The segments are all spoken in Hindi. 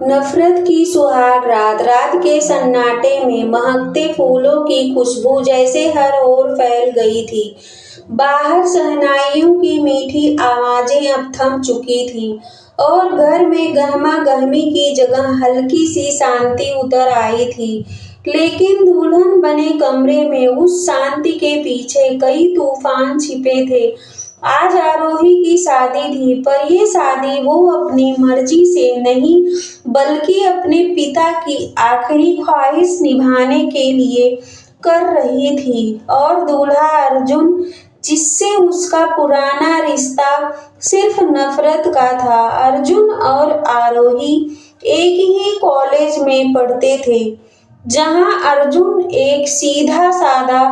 नफरत की सुहाग रात, रात के सन्नाटे में महकते फूलों की खुशबू जैसे हर ओर फैल गई थी। बाहर शहनाइयों की मीठी आवाजें अब थम चुकी थीं और घर में गहमा-गहमी की जगह हल्की सी शांति उतर आई थी। लेकिन दुल्हन बने कमरे में उस शांति के पीछे कई तूफान छिपे थे। आज आरोही की शादी थी, पर ये शादी वो अपनी मर्जी से नहीं बल्कि अपने पिता की आखिरी ख्वाहिश निभाने के लिए कर रही थी। और दूल्हा अर्जुन, जिससे उसका पुराना रिश्ता सिर्फ नफरत का था। अर्जुन और आरोही एक ही कॉलेज में पढ़ते थे, जहां अर्जुन एक सीधा साधा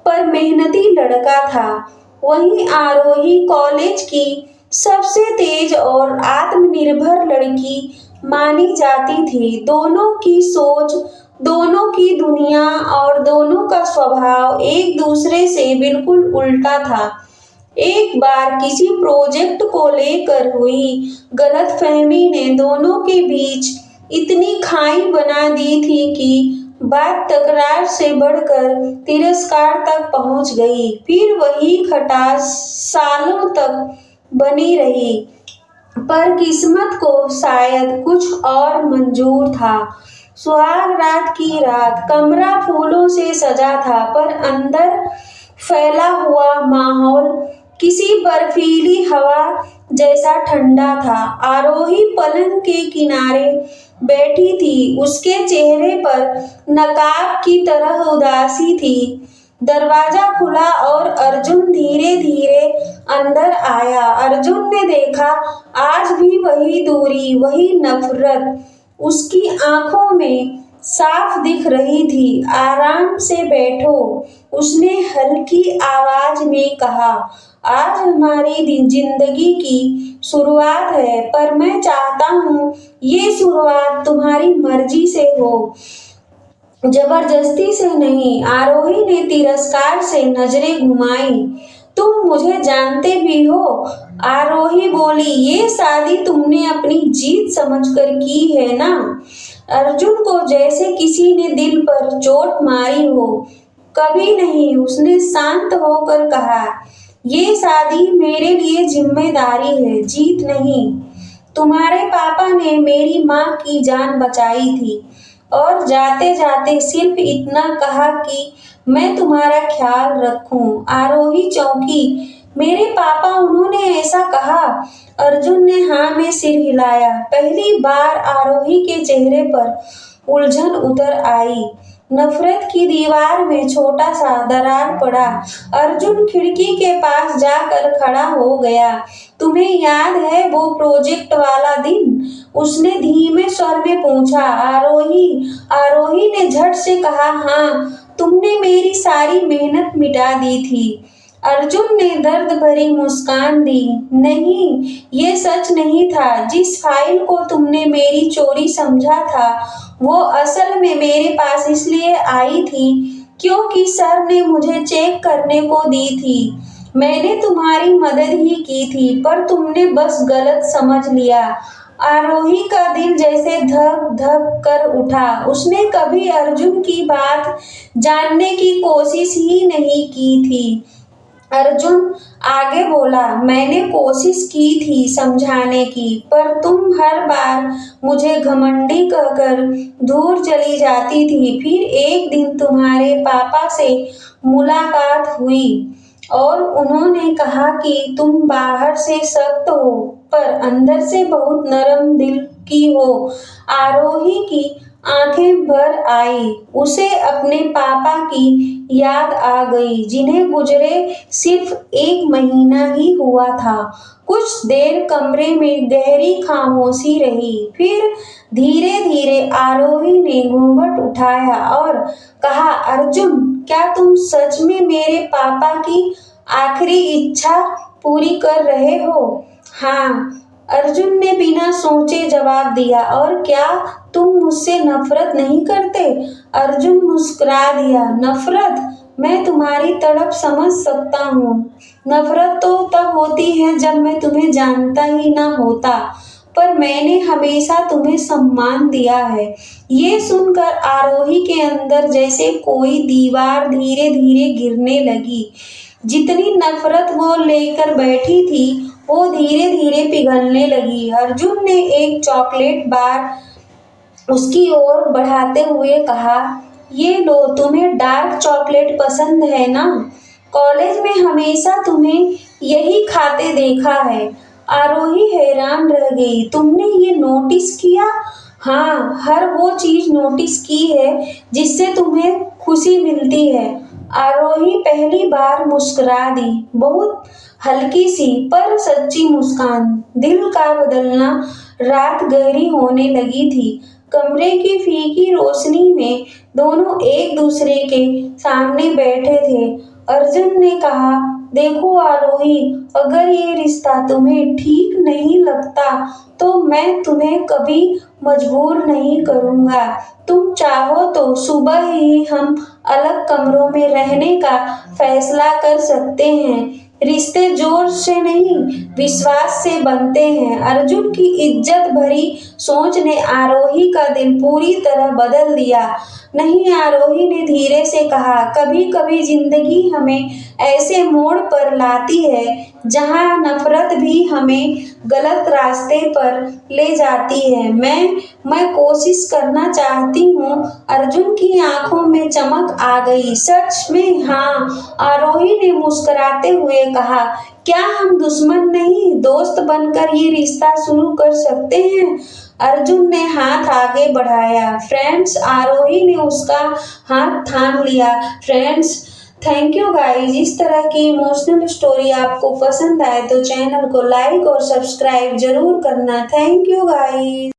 पर मेहनती लड़का था, वहीं आरोही कॉलेज की सबसे तेज और आत्मनिर्भर लड़की मानी जाती थी। दोनों की सोच, दोनों की दुनिया और दोनों का स्वभाव एक दूसरे से बिल्कुल उल्टा था। एक बार किसी प्रोजेक्ट को लेकर हुई गलतफहमी ने दोनों के बीच इतनी खाई बना दी थी कि बात तकरार से बढ़कर तिरस्कार तक पहुंच गई। फिर वही खटास सालों तक बनी रही, पर किस्मत को शायद कुछ और मंजूर था। सुहाग रात की रात, कमरा फूलों से सजा था, पर अंदर फैला हुआ माहौल किसी बर्फीली हवा जैसा ठंडा था। आरोही पलंग के किनारे बैठी थी, उसके चेहरे पर नकाब की तरह उदासी थी। दरवाजा खुला और अर्जुन धीरे धीरे अंदर आया। अर्जुन ने देखा, आज भी वही दूरी, वही नफरत उसकी आंखों में साफ दिख रही थी। आराम से बैठो, उसने हल्की आवाज में कहा। आज हमारी जिंदगी की शुरुआत है, पर मैं चाहता हूँ ये शुरुआत तुम्हारी मर्जी से हो, जबरदस्ती से नहीं। आरोही ने तिरस्कार से नजरें घुमाई। तुम मुझे जानते भी हो, आरोही बोली। ये शादी तुमने अपनी जीत समझकर की है ना? अर्जुन को जैसे किसी ने दिल पर चोट मारी हो। कभी नहीं, उसने शांत होकर कहा। ये शादी मेरे लिए जिम्मेदारी है, जीत नहीं। तुम्हारे पापा ने मेरी माँ की जान बचाई थी और जाते जाते सिर्फ इतना कहा कि मैं तुम्हारा ख्याल रखूं। आरोही चौंकी। मेरे पापा, उन्होंने ऐसा कहा? अर्जुन ने हाँ में सिर हिलाया। पहली बार आरोही के चेहरे पर उलझन उतर आई। नफरत की दीवार में छोटा सा दरार पड़ा। अर्जुन खिड़की के पास जाकर खड़ा हो गया। तुम्हें याद है वो प्रोजेक्ट वाला दिन? उसने धीमे स्वर में पूछा। आरोही ने झट से कहा, हाँ, तुमने मेरी सारी मेहनत मिटा दी थी। अर्जुन ने दर्द भरी मुस्कान दी। नहीं, ये सच नहीं था। जिस फाइल को तुमने मेरी चोरी समझा था, वो असल में मेरे पास इसलिए आई थी क्योंकि सर ने मुझे चेक करने को दी थी। मैंने तुम्हारी मदद ही की थी, पर तुमने बस गलत समझ लिया। आरोही का दिल जैसे धक धक कर उठा। उसने कभी अर्जुन की बात जानने की कोशिश ही नहीं की थी। अर्जुन आगे बोला, मैंने कोशिश की थी समझाने की, पर तुम हर बार मुझे घमंडी कहकर दूर चली जाती थी। फिर एक दिन तुम्हारे पापा से मुलाकात हुई और उन्होंने कहा कि तुम बाहर से सख्त हो, पर अंदर से बहुत नरम दिल की हो। आरोही की आंखें भर आई। उसे अपने पापा की याद आ गई, जिन्हें गुजरे सिर्फ 1 महीना ही हुआ था। कुछ देर कमरे में गहरी खामोशी रही। फिर धीरे धीरे आरोही ने घूंघट उठाया और कहा, अर्जुन, क्या तुम सच में मेरे पापा की आखिरी इच्छा पूरी कर रहे हो? हाँ, अर्जुन ने बिना सोचे जवाब दिया। और क्या तुम मुझसे नफरत नहीं करते? अर्जुन मुस्कुरा दिया। नफरत? मैं तुम्हारी तड़प समझ सकता हूँ। नफरत तो तब होती है जब मैं तुम्हें जानता ही ना होता। पर मैंने हमेशा तुम्हें सम्मान दिया है। ये सुनकर आरोही के अंदर जैसे कोई दीवार धीरे धीरे गिरने लगी। जितनी नफरत वो लेकर बैठी थी वो धीरे धीरे पिघलने लगी। अर्जुन ने एक चॉकलेट बार उसकी ओर बढ़ाते हुए कहा, ये लो, तुम्हें डार्क चॉकलेट पसंद है ना? कॉलेज में हमेशा तुम्हें यही खाते देखा है। आरोही हैरान रह गई। तुमने ये नोटिस किया? हाँ, हर वो चीज नोटिस की है जिससे तुम्हें खुशी मिलती है। आरोही पहली बार मुस्कुरा दी, बहुत हल्की सी पर सच्ची मुस्कान। दिल का बदलना। रात गहरी होने लगी थी। कमरे की फीकी रोशनी में दोनों एक दूसरे के सामने बैठे थे। अर्जुन ने कहा, देखो आरोही, अगर ये रिश्ता तुम्हें ठीक नहीं लगता तो मैं तुम्हें कभी मजबूर नहीं करूँगा। तुम चाहो तो सुबह ही हम अलग कमरों में रहने का फैसला कर सकते हैं। रिश्ते जोर से नहीं, विश्वास से बनते हैं। अर्जुन की इज्जत भरी सोच ने आरोही का दिल पूरी तरह बदल दिया। नहीं, आरोही ने धीरे से कहा, कभी कभी जिंदगी हमें ऐसे मोड़ पर लाती है जहां नफरत भी हमें गलत रास्ते पर ले जाती है। मैं कोशिश करना चाहती हूँ। अर्जुन की आंखों में चमक आ गई। सच में? हाँ, आरोही ने मुस्कुराते हुए कहा। क्या हम दुश्मन नहीं, दोस्त बनकर ये रिश्ता शुरू कर सकते हैं? अर्जुन ने हाथ आगे बढ़ाया। फ्रेंड्स, आरोही ने उसका हाथ थाम लिया। Friends, thank you guys. इस तरह की इमोशनल स्टोरी आपको पसंद आए तो चैनल को लाइक और सब्सक्राइब जरूर करना। Thank you guys.